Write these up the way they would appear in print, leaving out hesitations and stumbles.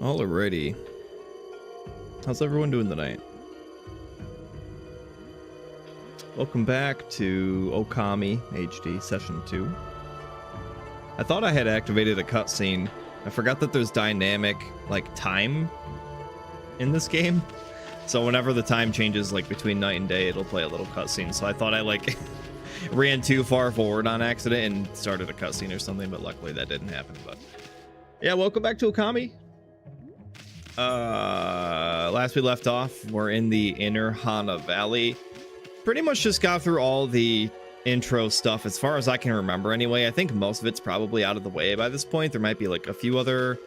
Alrighty. How's everyone doing tonight? Welcome back to Okami HD Session 2. I thought I had activated a cutscene. I forgot that there's dynamic, like, time in this game. So whenever the time changes, like, between night and day, it'll play a little cutscene. So I thought I, like, ran too far forward on accident and started a cutscene or something, but luckily that didn't happen. But yeah, welcome back to Okami. Last we left off, we're in the inner Hana Valley. Pretty much just got through all the intro stuff as far as I can remember anyway. I think most of it's probably out of the way by this point. There might be like a few other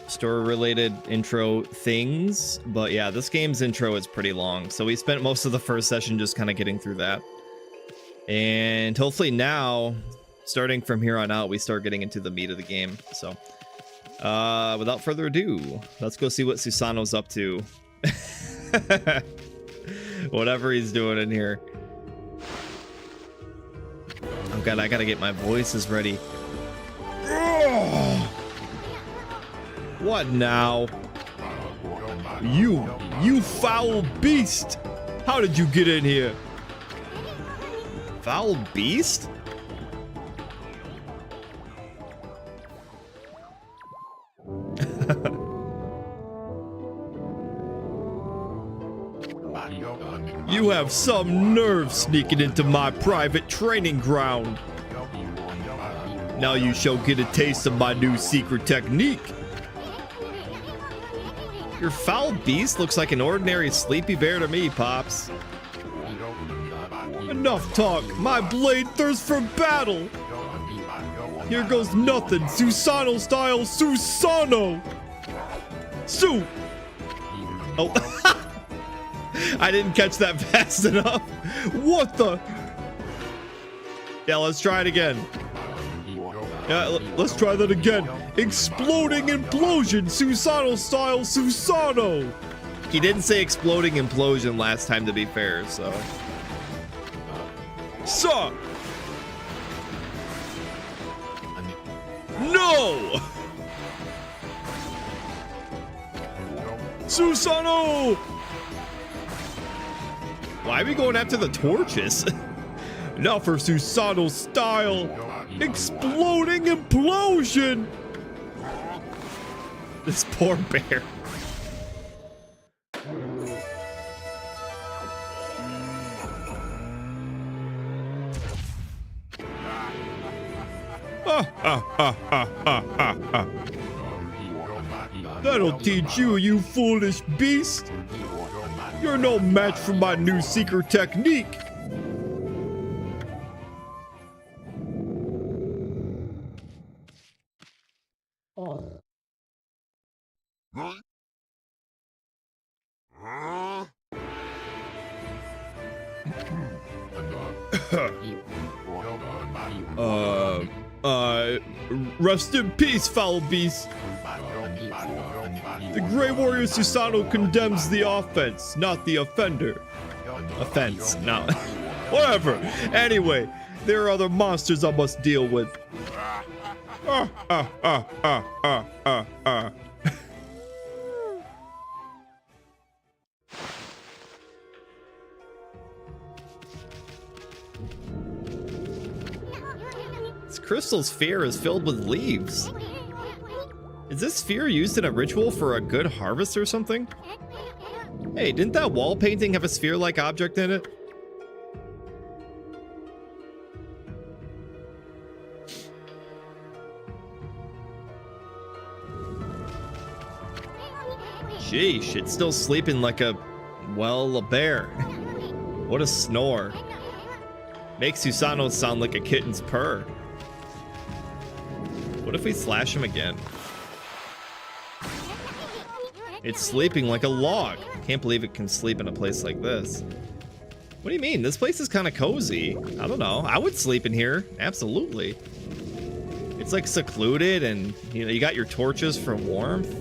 story related intro things, but yeah, this game's intro is pretty long, so we spent most of the first session just kind of getting through that, and hopefully now, starting from here on out, we start getting into the meat of the game. So without further ado, let's go see what Susanoo's up to. Whatever he's doing in here. Oh god, I gotta get my voices ready. Ugh. What now? You foul beast! How did you get in here? Foul beast? You have some nerve sneaking into my private training ground. Now you shall get a taste of my new secret technique. Your foul beast looks like an ordinary sleepy bear to me, Pops. Enough talk. My blade thirsts for battle. Here goes nothing. Susanoo style Susanoo. Su. Oh. I didn't catch that fast enough. What the? Yeah, let's try it again. Yeah, let's try that again. Exploding implosion, Susanoo style Susanoo. He didn't say exploding implosion last time, to be fair, so. Suck. No. Susanoo. Why are we going after the torches? Now for Susanoo style exploding implosion. This poor bear. That'll teach you, you foolish beast. You're no match for my new secret technique. Rest in peace, foul beast. The Grey Warrior Susanoo condemns the offense, not the offender. Offense, no. Whatever. Anyway, there are other monsters I must deal with. This crystal sphere is filled with leaves. Is this sphere used in a ritual for a good harvest or something? Hey, didn't that wall painting have a sphere-like object in it? Sheesh, it's still sleeping like a bear. What a snore. Makes Susanoo sound like a kitten's purr. What if we slash him again? It's sleeping like a log. Can't believe it can sleep in a place like this. What do you mean? This place is kind of cozy. I don't know. I would sleep in here. Absolutely. It's like secluded and, you know, you got your torches for warmth.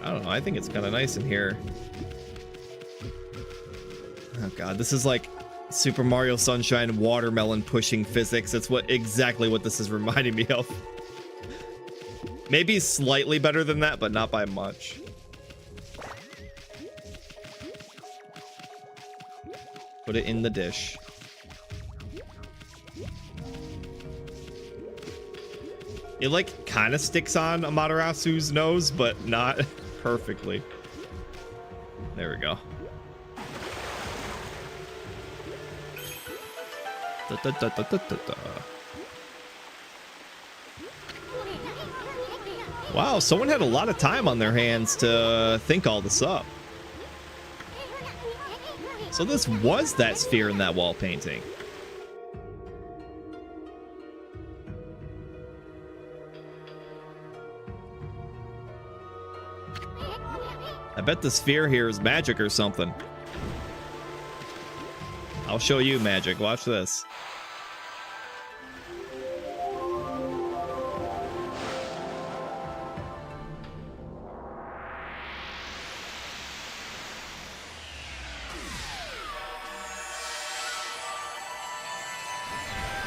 I don't know. I think it's kind of nice in here. Oh god, this is like Super Mario Sunshine watermelon pushing physics. That's exactly what this is reminding me of. Maybe slightly better than that, but not by much. Put it in the dish. It like kind of sticks on Amaterasu's nose, but not perfectly. There we go. Da, da, da, da, da, da, da. Wow, someone had a lot of time on their hands to think all this up. So this was that sphere in that wall painting. I bet the sphere here is magic or something. I'll show you magic. Watch this.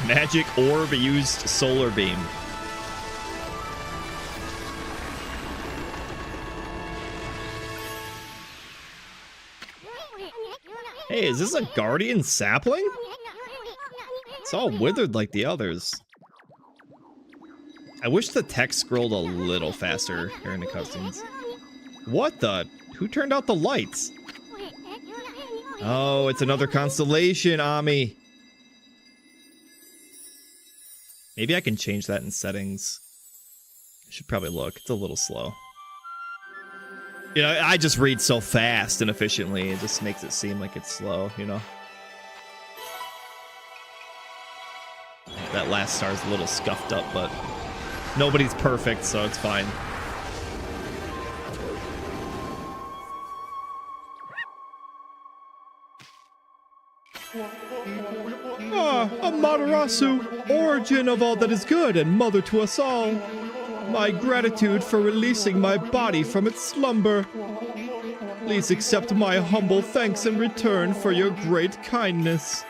Magic orb used solar beam. Hey, is this a guardian sapling? It's all withered like the others. I wish the text scrolled a little faster during the cutscenes. What the? Who turned out the lights? Oh, it's another constellation, Ami. Maybe I can change that in settings. I should probably look. It's a little slow. You know, I just read so fast and efficiently. It just makes it seem like it's slow, you know? That last star's a little scuffed up, but nobody's perfect, so it's fine. Ah, Amaterasu, origin of all that is good and mother to us all. My gratitude for releasing my body from its slumber. Please accept my humble thanks in return for your great kindness.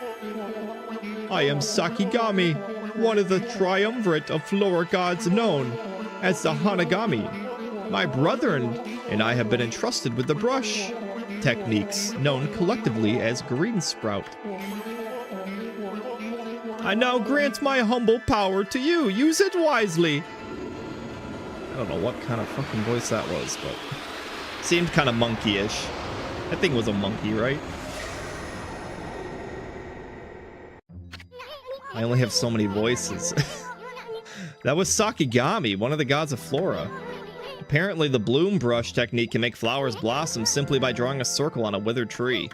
I am Sakigami, one of the triumvirate of flower gods known as the Hanagami. My brother and I have been entrusted with the brush techniques known collectively as green sprout. I now grant my humble power to you. Use it wisely. I don't know what kind of fucking voice that was, but seemed kind of monkey-ish. That thing was a monkey, right? I only have so many voices. That was Sakigami, one of the gods of flora. Apparently, the bloom brush technique can make flowers blossom simply by drawing a circle on a withered tree.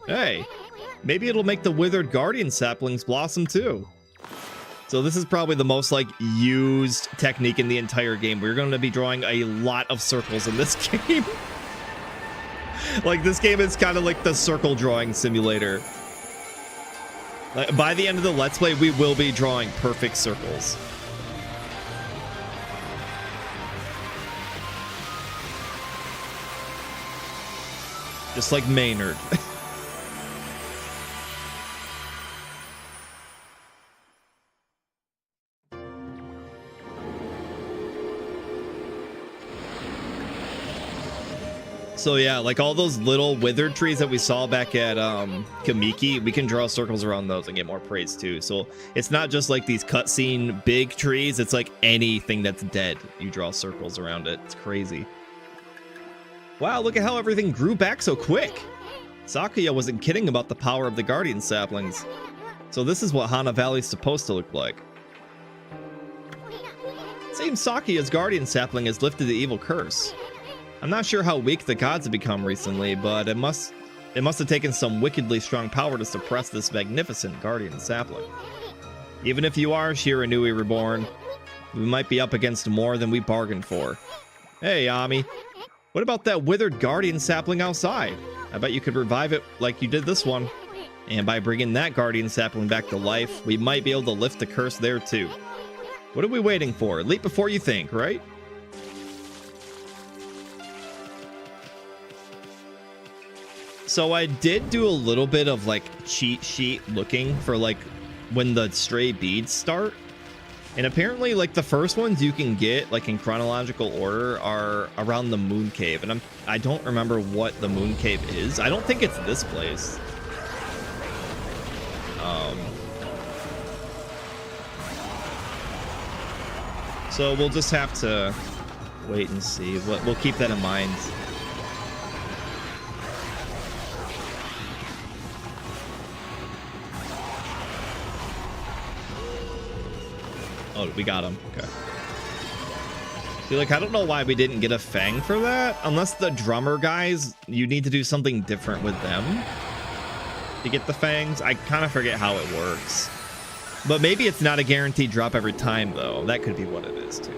Hey, maybe it'll make the withered guardian saplings blossom too. So this is probably the most like used technique in the entire game. We're going to be drawing a lot of circles in this game. Like this game is kind of like the circle drawing simulator. Like, by the end of the Let's Play, we will be drawing perfect circles. Just like Maynard. So yeah, like all those little withered trees that we saw back at Kamiki, we can draw circles around those and get more praise too. So it's not just like these cutscene big trees, it's like anything that's dead. You draw circles around it. It's crazy. Wow, look at how everything grew back so quick. Sakuya wasn't kidding about the power of the guardian saplings. So this is what Hana Valley's supposed to look like. Seems Sakuya's guardian sapling has lifted the evil curse. I'm not sure how weak the gods have become recently, but it must have taken some wickedly strong power to suppress this magnificent guardian sapling. Even if you are Shiranui Reborn, we might be up against more than we bargained for. Hey, Ami. What about that withered guardian sapling outside? I bet you could revive it like you did this one. And by bringing that guardian sapling back to life, we might be able to lift the curse there too. What are we waiting for? Leap before you think, right? So I did do a little bit of like cheat sheet looking for like when the stray beads start. And apparently, like, the first ones you can get, like, in chronological order are around the moon cave. And I don't remember what the moon cave is. I don't think it's this place. So we'll just have to wait and see. We'll keep that in mind. Oh, we got him. Okay. See, like, I don't know why we didn't get a fang for that. Unless the drummer guys, you need to do something different with them to get the fangs. I kind of forget how it works. But maybe it's not a guaranteed drop every time, though. That could be what it is, too.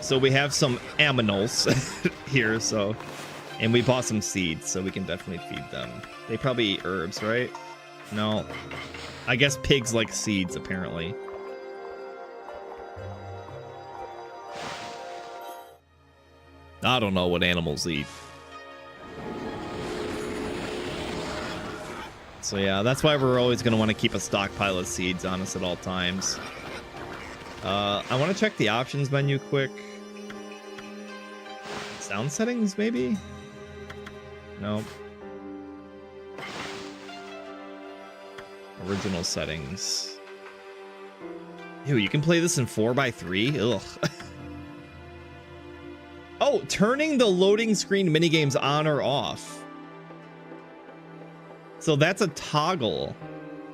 So we have some aminals here, so... And we bought some seeds, so we can definitely feed them. They probably eat herbs, right? No. I guess pigs like seeds, apparently. I don't know what animals eat. So yeah, that's why we're always going to want to keep a stockpile of seeds on us at all times. I want to check the options menu quick. Sound settings, maybe? Nope. Original settings. Ew, you can play this in 4x3? Ugh. Oh, turning the loading screen minigames on or off. So that's a toggle.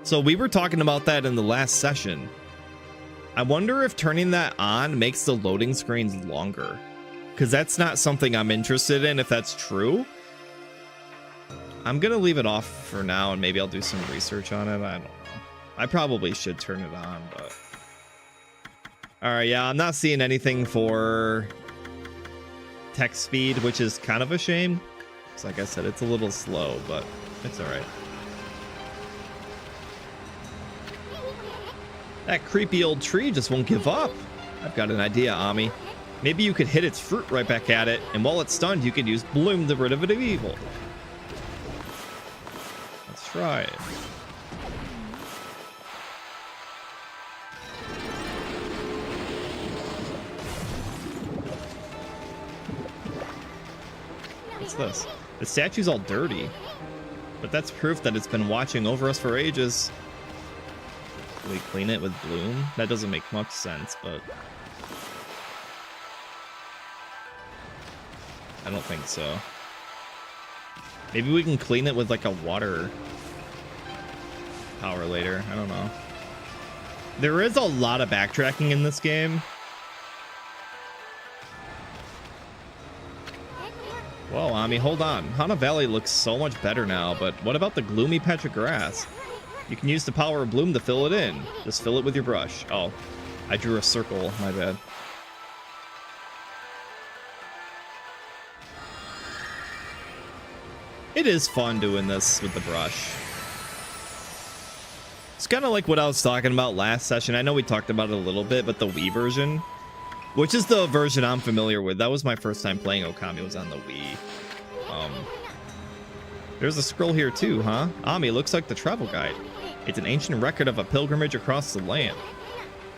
So we were talking about that in the last session. I wonder if turning that on makes the loading screens longer. Because that's not something I'm interested in if that's true. I'm going to leave it off for now and maybe I'll do some research on it. I don't know. I probably should turn it on, but... Alright, yeah, I'm not seeing anything for text speed, which is kind of a shame. So like I said, it's a little slow, but it's alright. That creepy old tree just won't give up. I've got an idea, Ami. Maybe you could hit its fruit right back at it, and while it's stunned, you could use Bloom to rid it of evil. Let's try it. What's this? The statue's all dirty, but that's proof that it's been watching over us for ages. Can we clean it with Bloom? That doesn't make much sense, but... I don't think so. Maybe we can clean it with like a water power later. I don't know. There is a lot of backtracking in this game. Whoa, Ami, hold on. Hana Valley looks so much better now, but what about the gloomy patch of grass? You can use the power of Bloom to fill it in. Just fill it with your brush. Oh, I drew a circle. My bad. It is fun doing this with the brush. It's kind of like what I was talking about last session. I know we talked about it a little bit, but the Wii version, which is the version I'm familiar with. That was my first time playing Okami, was on the Wii. There's a scroll here too, huh? Ami, looks like the travel guide. It's an ancient record of a pilgrimage across the land.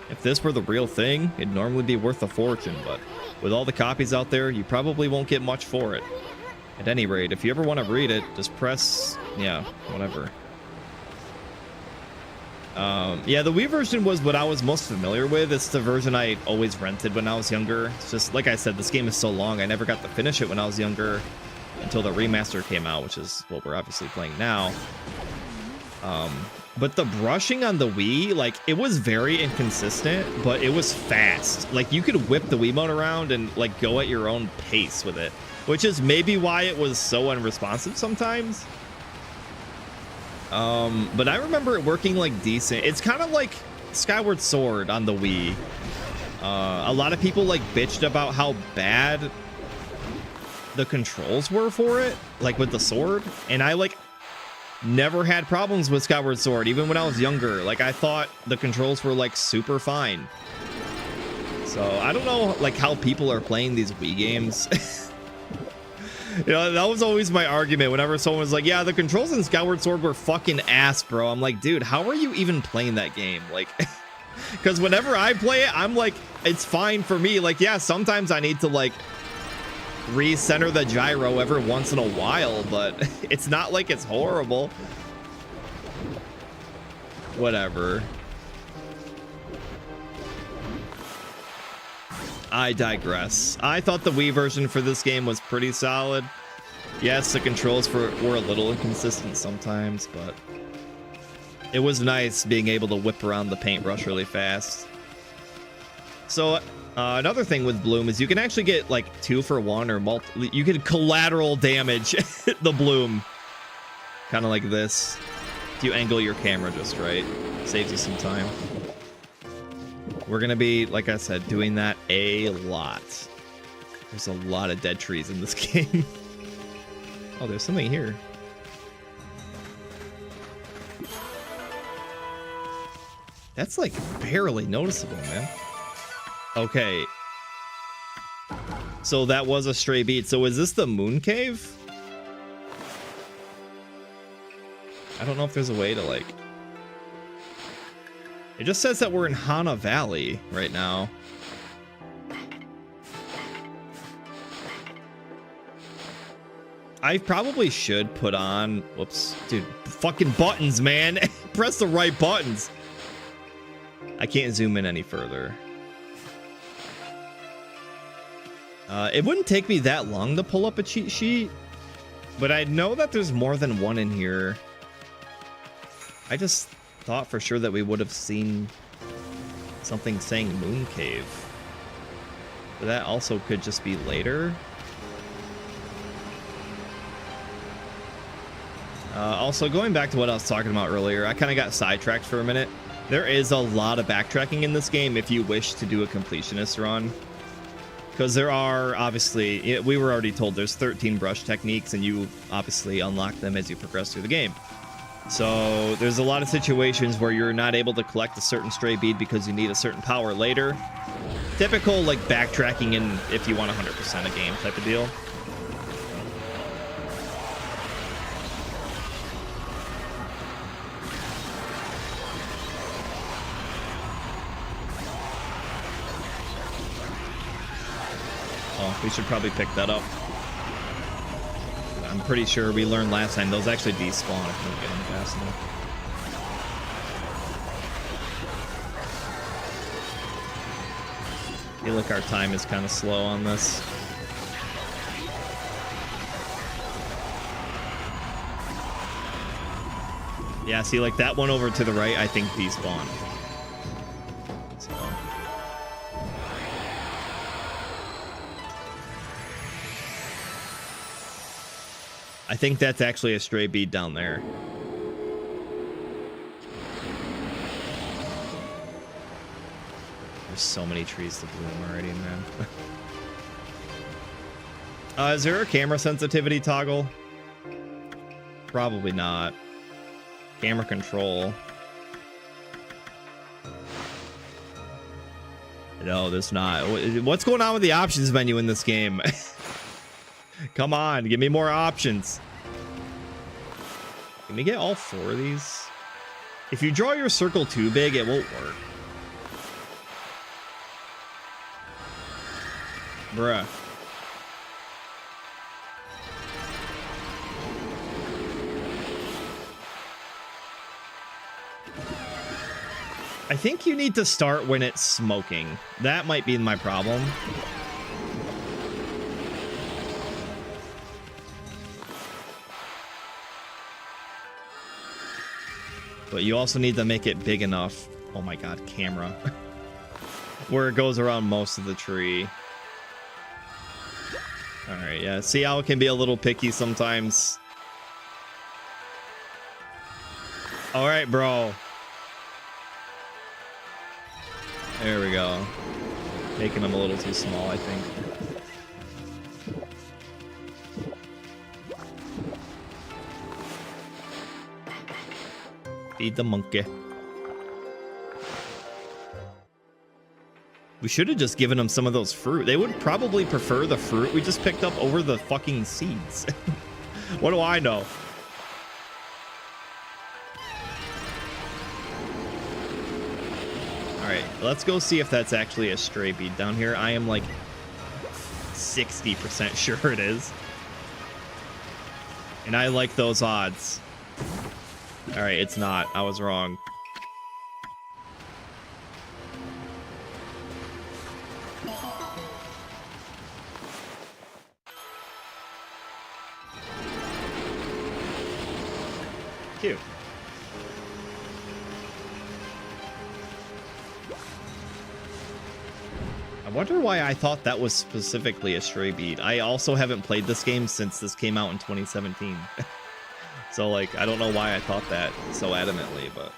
If this were the real thing, it'd normally be worth a fortune, but with all the copies out there, you probably won't get much for it. At any rate, if you ever want to read it, just press... yeah, whatever. Yeah, the Wii version was what I was most familiar with. It's the version I always rented when I was younger. It's just, like I said, this game is so long, I never got to finish it when I was younger until the remaster came out, which is what we're obviously playing now. But the brushing on the Wii, like, it was very inconsistent, but it was fast. Like, you could whip the Wiimote around and, like, go at your own pace with it, which is maybe why it was so unresponsive sometimes. But I remember it working, like, decent. It's kind of like Skyward Sword on the Wii. A lot of people, like, bitched about how bad the controls were for it, like, with the sword. And I, like, never had problems with Skyward Sword, even when I was younger. Like, I thought the controls were, like, super fine. So I don't know, like, how people are playing these Wii games. You know, that was always my argument whenever someone was like, yeah, the controls in Skyward Sword were fucking ass, bro. I'm like, dude, how are you even playing that game? Like, because whenever I play it, I'm like, it's fine for me. Like, yeah, sometimes I need to like recenter the gyro every once in a while, but it's not like it's horrible. Whatever. I digress. I thought the Wii version for this game was pretty solid. Yes, the controls were a little inconsistent sometimes, but it was nice being able to whip around the paintbrush really fast. So another thing with Bloom is you can actually get like 2 for 1 or you can collateral damage the Bloom. Kind of like this. If you angle your camera just right. Saves you some time. We're going to be, like I said, doing that a lot. There's a lot of dead trees in this game. Oh, there's something here. That's like barely noticeable, man. Okay. So that was a stray beat. So is this the moon cave? I don't know if there's a way to like... It just says that we're in Hana Valley right now. I probably should put on... Whoops. Dude, fucking buttons, man. Press the right buttons. I can't zoom in any further. It wouldn't take me that long to pull up a cheat sheet, but I know that there's more than one in here. I just thought for sure that we would have seen something saying Moon Cave. But that also could just be later. Also, going back to what I was talking about earlier, I kind of got sidetracked for a minute. There is a lot of backtracking in this game if you wish to do a completionist run. Because there are, obviously, we were already told there's 13 brush techniques, and you obviously unlock them as you progress through the game. So there's a lot of situations where you're not able to collect a certain stray bead because you need a certain power later. Typical, like, backtracking in if you want 100% a game type of deal. Oh, we should probably pick that up. I'm pretty sure we learned last time those actually despawn if you don't get them fast enough. I feel like our time is kind of slow on this. Yeah, see, like that one over to the right, I think despawn. So. I think that's actually a stray bead down there. There's so many trees to bloom already, man. Is there a camera sensitivity toggle? Probably not. Camera control. No, there's not. What's going on with the options menu in this game? Come on, give me more options. Can we get all 4 of these? If you draw your circle too big, it won't work. Bruh. I think you need to start when it's smoking. That might be my problem. But you also need to make it big enough. Oh my god, camera. Where it goes around most of the tree. Alright, yeah. See how it can be a little picky sometimes? Alright, bro. There we go. Making them a little too small, I think. Feed the monkey. We should have just given them some of those fruit. They would probably prefer the fruit we just picked up over the fucking seeds. What do I know? All right, let's go see if that's actually a stray bead down here. I am like 60% sure it is. And I like those odds. All right, it's not. I was wrong. Cute. I wonder why I thought that was specifically a stray bead. I also haven't played this game since this came out in 2017. So, like, I don't know why I thought that so adamantly, but...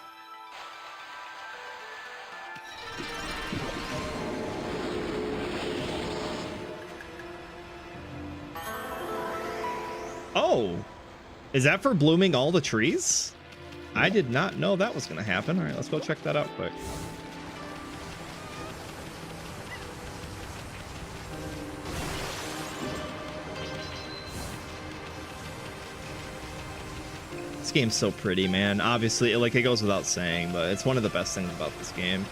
Oh! Is that for blooming all the trees? I did not know that was going to happen. All right, let's go check that out quick. This game's so pretty, man. Obviously, like, it goes without saying, but it's one of the best things about this game.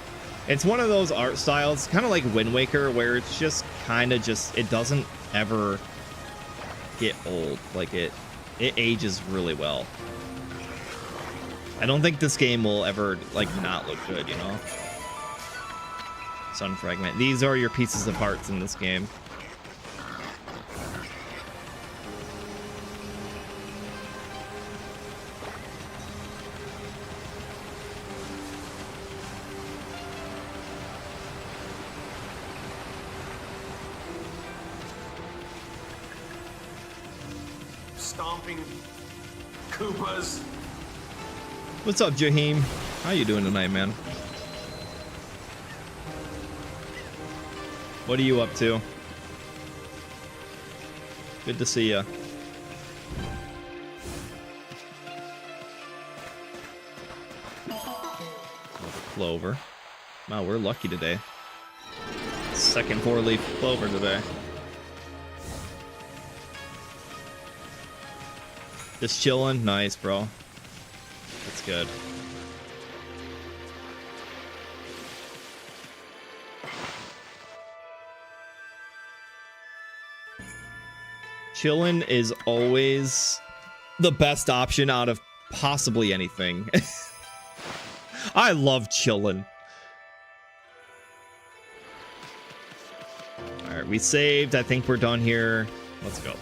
It's one of those art styles, kind of like Wind Waker, where it's just kind of just, it doesn't ever get old. Like, it ages really well. I don't think this game will ever, like, not look good, you know? Sun Fragment. These are your pieces of hearts in this game. Stomping Koopas. What's up, Jaheim? How you doing tonight, man? What are you up to? Good to see ya. Clover. Wow, we're lucky today. Second 4-leaf clover today. Just chilling. Nice, bro. That's good. Chillin' is always the best option out of possibly anything. I love chillin'. All right, we saved. I think we're done here. Let's go.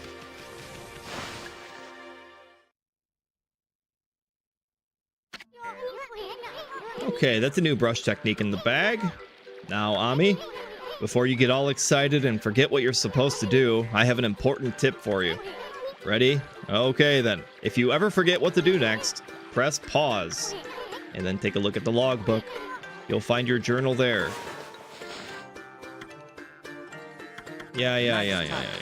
Okay, that's a new brush technique in the bag. Now, Ami, before you get all excited and forget what you're supposed to do, I have an important tip for you. Ready? Okay, then. If you ever forget what to do next, press pause, and then take a look at the logbook. You'll find your journal there. Yeah.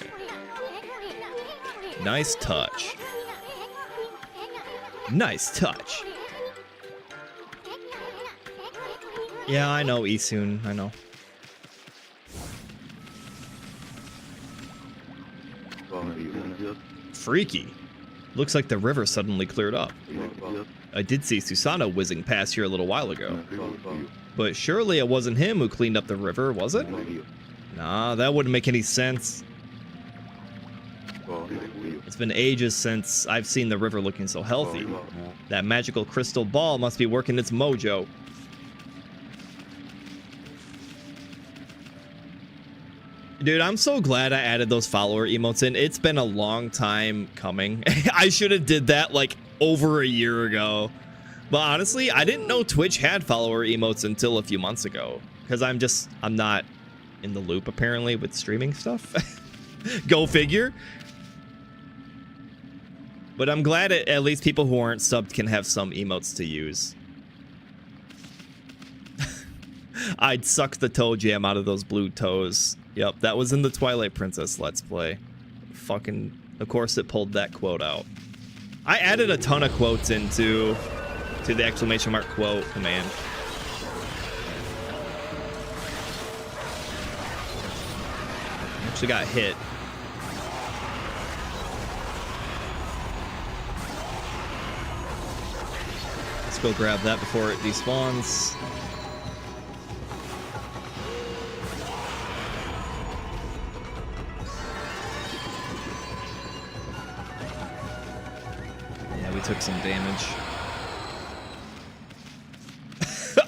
Nice touch. Nice touch. Yeah, I know, Isun. I know. Freaky. Looks like the river suddenly cleared up. I did see Susanoo whizzing past here a little while ago. But surely it wasn't him who cleaned up the river, was it? Nah, that wouldn't make any sense. It's been ages since I've seen the river looking so healthy. That magical crystal ball must be working its mojo. Dude, I'm so glad I added those follower emotes in. It's been a long time coming. I should have did that like over a year ago. But honestly, I didn't know Twitch had follower emotes until a few months ago. Because I'm not in the loop apparently with streaming stuff. Go figure. But I'm glad at least people who aren't subbed can have some emotes to use. I'd suck the toe jam out of those blue toes. Yep, that was in the Twilight Princess Let's Play. Fucking, of course it pulled that quote out. I added a ton of quotes into the exclamation mark quote command. actually got hit. Let's go grab that before it despawns. Yeah, we took some damage.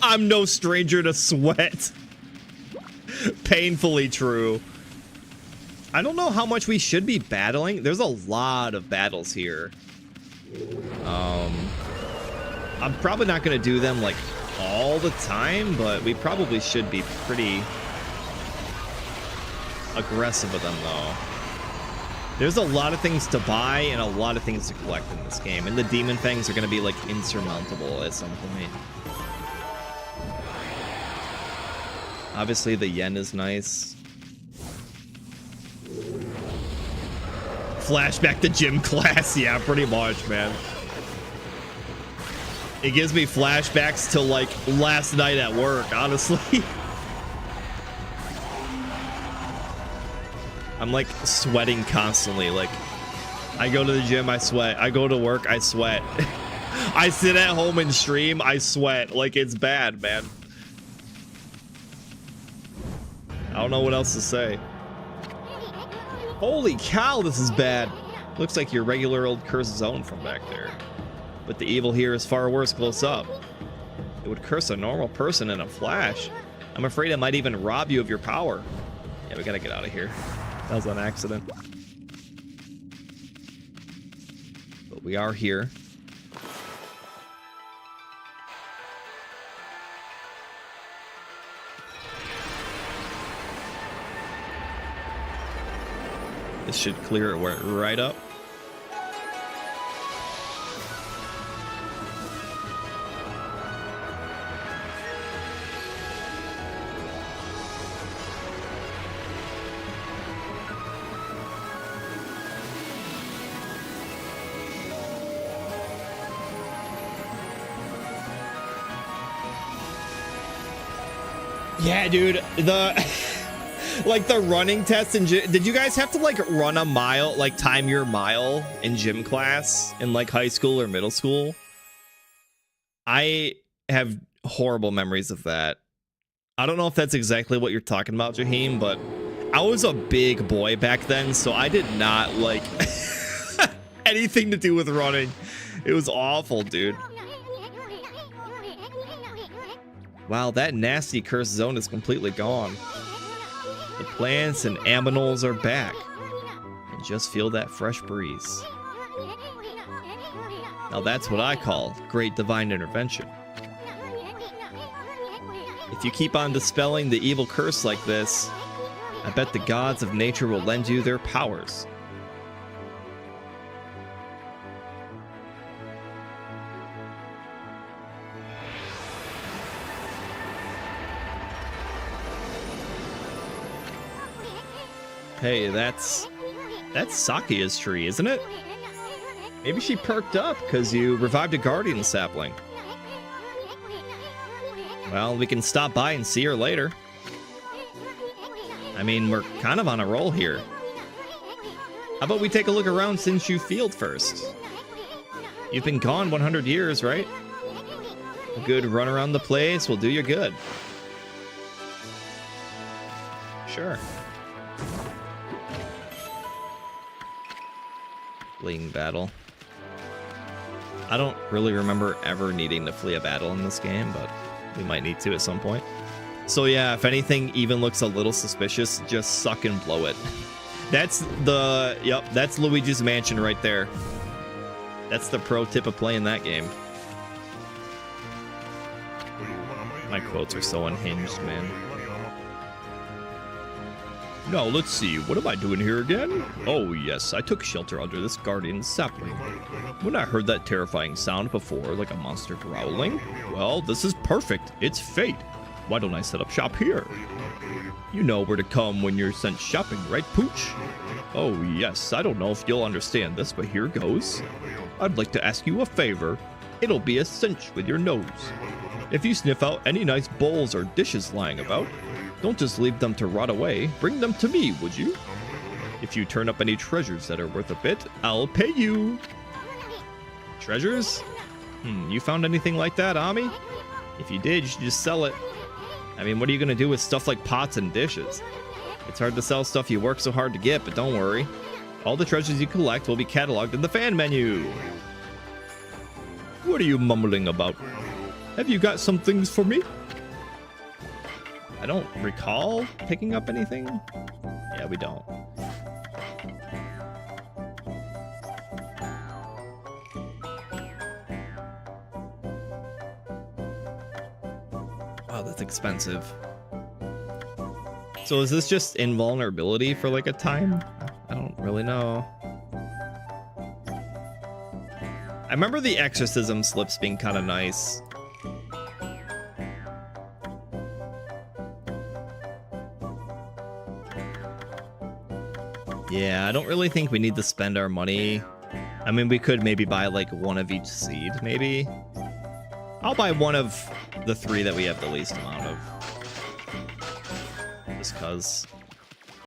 I'm no stranger to sweat. Painfully true. I don't know how much we should be battling. There's a lot of battles here. I'm probably not going to do them like all the time, but we probably should be pretty aggressive with them though. There's a lot of things to buy and a lot of things to collect in this game, and the demon fangs are going to be like insurmountable at some point. Obviously the yen is nice. Flashback to gym class. Yeah, pretty much, man. It gives me flashbacks to like last night at work, honestly. I'm like sweating constantly. Like I go to the gym, I sweat. I go to work, I sweat. I sit at home and stream, I sweat. Like it's bad, man. I don't know what else to say. Holy cow, this is bad. Looks like your regular old cursed zone from back there. But the evil here is far worse close up. It would curse a normal person in a flash. I'm afraid it might even rob you of your power. Yeah, we gotta get out of here. That was an accident. But we are here. This should clear it right up. Yeah, dude, the like the running test in gym. Did you guys have to like run a mile, like time your mile in gym class in like high school or middle school? I have horrible memories of that. I don't know if that's exactly what you're talking about, Jaheim, but I was a big boy back then, so I did not like anything to do with running. It was awful, dude. Wow, that nasty cursed zone is completely gone. The plants and aminals are back. And just feel that fresh breeze. Now that's what I call great divine intervention. If you keep on dispelling the evil curse like this, I bet the gods of nature will lend you their powers. Hey, that's Sakia's tree, isn't it? Maybe she perked up because you revived a guardian sapling. Well, we can stop by and see her later. I mean, we're kind of on a roll here. How about we take a look around since you field first? You've been gone 100 years, right? A good run around the place will do you good. Sure. Fleeing battle. I don't really remember ever needing to flee a battle in this game, but we might need to at some point. So yeah, if anything even looks a little suspicious, just suck and blow it. That's Luigi's Mansion right there. That's the pro tip of playing that game. My quotes are so unhinged, man. Now, let's see, what am I doing here again? Oh, yes, I took shelter under this guardian sapling. When I heard that terrifying sound before, like a monster growling, well, this is perfect. It's fate. Why don't I set up shop here? You know where to come when you're sent shopping, right, Pooch? Oh, yes, I don't know if you'll understand this, but here goes. I'd like to ask you a favor. It'll be a cinch with your nose. If you sniff out any nice bowls or dishes lying about, don't just leave them to rot away. Bring them to me, would you? If you turn up any treasures that are worth a bit, I'll pay you. Treasures? You found anything like that, Ami? If you did, you should just sell it. I mean, what are you gonna do with stuff like pots and dishes? It's hard to sell stuff you work so hard to get, but don't worry. All the treasures you collect will be cataloged in the fan menu. What are you mumbling about? Have you got some things for me? I don't recall picking up anything. Yeah, we don't. Wow, that's expensive. So is this just invulnerability for like a time? I don't really know. I remember the exorcism slips being kind of nice. Yeah, I don't really think we need to spend our money. I mean, we could maybe buy like one of each seed, maybe. I'll buy one of the 3 that we have the least amount of. Just cause.